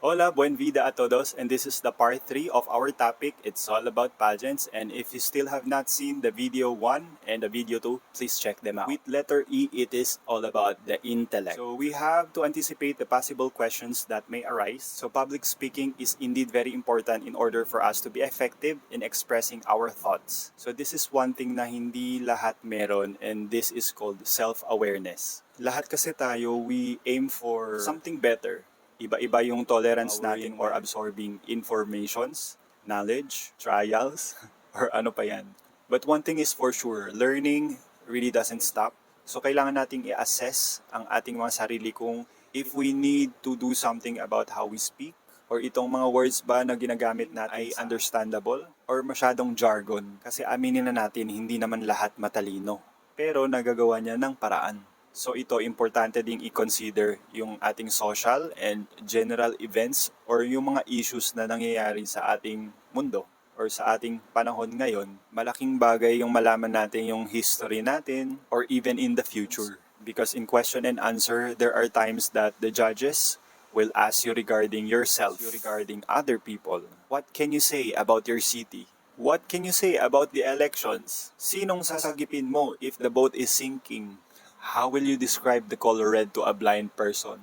Hola, buen vida a todos, and this is the part 3 of our topic. It's all about pageants, and if you still have not seen the video 1 and the video 2, please check them out. With letter E, it is all about the intellect. So we have to anticipate the possible questions that may arise. So public speaking is indeed very important in order for us to be effective in expressing our thoughts. So this is one thing na hindi lahat meron, and this is called self-awareness. Lahat kasi tayo, we aim for something better. Iba-iba yung tolerance natin or absorbing informations, knowledge, trials, or ano pa yan. But one thing is for sure, learning really doesn't stop. So kailangan nating i-assess ang ating mga sarili kung if we need to do something about how we speak, or itong mga words ba na ginagamit natin ay understandable or masyadong jargon. Kasi aminin na natin, hindi naman lahat matalino. Pero nagagawa niya ng paraan. So ito, importante ding i-consider yung ating social and general events or yung mga issues na nangyayari sa ating mundo or sa ating panahon ngayon. Malaking bagay yung malaman natin yung history natin or even in the future. Because in question and answer, there are times that the judges will ask you regarding yourself, regarding other people. What can you say about your city? What can you say about the elections? Sinong sasagipin mo if the boat is sinking? How will you describe the color red to a blind person?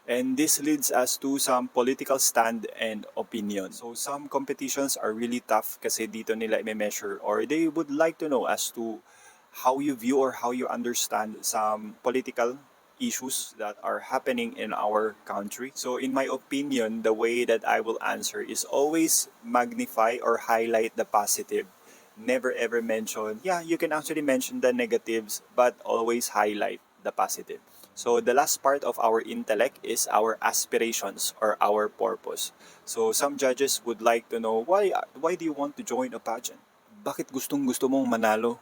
And this leads us to some political stand and opinion. So some competitions are really tough kasi dito nila i-measure or they would like to know as to how you view or how you understand some political issues that are happening in our country. So in my opinion, the way that I will answer is always magnify or highlight the positive. Never ever mention, yeah, you can actually mention the negatives, but always highlight the positive. So the last part of our intellect is our aspirations or our purpose. So some judges would like to know, why do you want to join a pageant? Bakit gustong gusto mong manalo?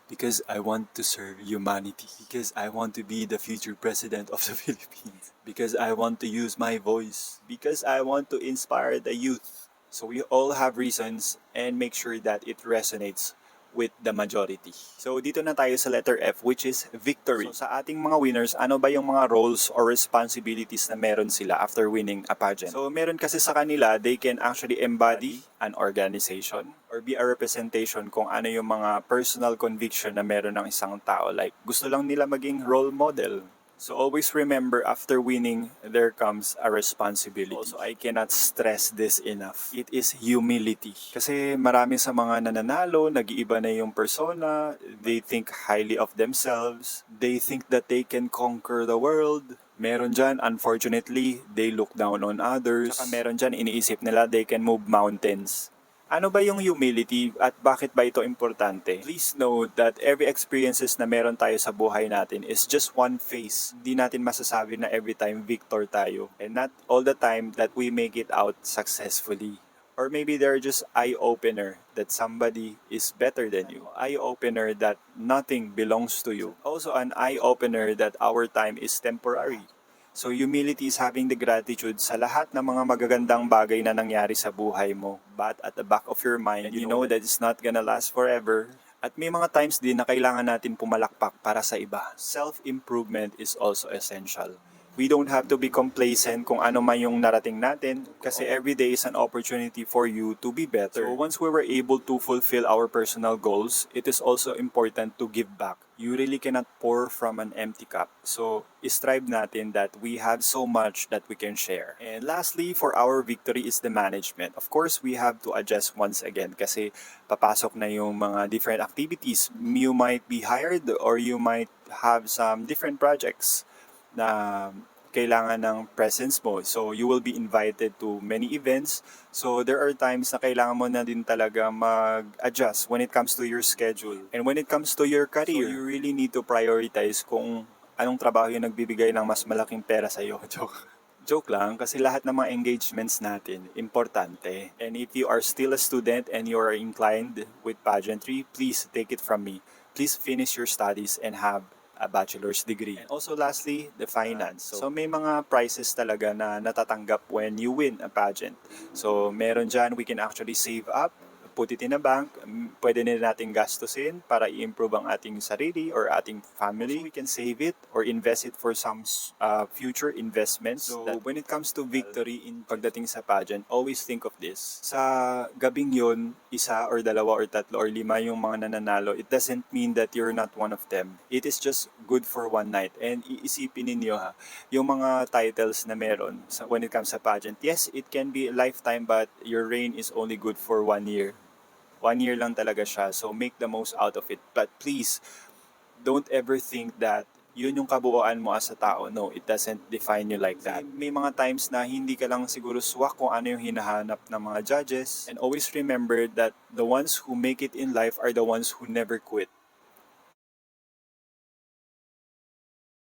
Because I want to serve humanity. Because I want to be the future president of the Philippines. Because I want to use my voice. Because I want to inspire the youth. So we all have reasons and make sure that it resonates with the majority. So dito na tayo sa letter F, which is victory. So sa ating mga winners, ano ba yung mga roles or responsibilities na meron sila after winning a pageant? So meron kasi sa kanila, they can actually embody an organization or be a representation kung ano yung mga personal conviction na meron ng isang tao. Like gusto lang nila maging role model. So always remember, after winning, there comes a responsibility. Also, I cannot stress this enough. It is humility. Kasi marami sa mga nananalo, nag-iiba na yung persona, they think highly of themselves, they think that they can conquer the world. Meron dyan, unfortunately, they look down on others. Saka meron dyan, iniisip nila they can move mountains. Ano ba yung humility at bakit ba ito importante? Please note that every experiences na meron tayo sa buhay natin is just one phase. Hindi natin masasabi na every time victor tayo. And not all the time that we make it out successfully. Or maybe they're just eye-opener that somebody is better than you. Eye-opener that nothing belongs to you. Also an eye-opener that our time is temporary. So humility is having the gratitude sa lahat ng mga magagandang bagay na nangyari sa buhay mo. But at the back of your mind, you know that it's not gonna last forever. At may mga times din na kailangan natin pumalakpak para sa iba. Self-improvement is also essential. We don't have to be complacent kung ano man yung narating natin kasi every day is an opportunity for you to be better. So once we were able to fulfill our personal goals, it is also important to give back. You really cannot pour from an empty cup. So strive natin that we have so much that we can share. And lastly, for our victory is the management. Of course, we have to adjust once again kasi papasok na yung mga different activities. You might be hired or you might have some different projects na kailangan ng presence mo. So, you will be invited to many events. So, there are times na kailangan mo na din talaga mag-adjust when it comes to your schedule. And when it comes to your career, so you really need to prioritize kung anong trabaho yung nagbibigay ng mas malaking pera sa'yo. Joke lang, kasi lahat ng mga engagements natin, importante. And if you are still a student and you are inclined with pageantry, please take it from me. Please finish your studies and have a bachelor's degree. And also lastly, the finance. So may mga prizes talaga na natatanggap when you win a pageant. So meron dyan, we can actually save up put it in a bank, pwede din nating gastusin para i-improve ang ating sarili or ating family. Also, we can save it or invest it for some future investments. So, when it comes to victory in pagdating sa pageant, always think of this. Sa gabing yun, isa or dalawa or tatlo or lima yung mga nananalo, it doesn't mean that you're not one of them. It is just good for one night. And iisipin ninyo ha, yung mga titles na meron when it comes sa pageant, yes, it can be a lifetime but your reign is only good for 1 year. 1 year lang talaga siya. So make the most out of it. But please, don't ever think that yun yung kabuuan mo as a tao. No, it doesn't define you like that. May mga times na hindi ka lang siguro swak kung ano yung hinahanap ng mga judges. And always remember that the ones who make it in life are the ones who never quit.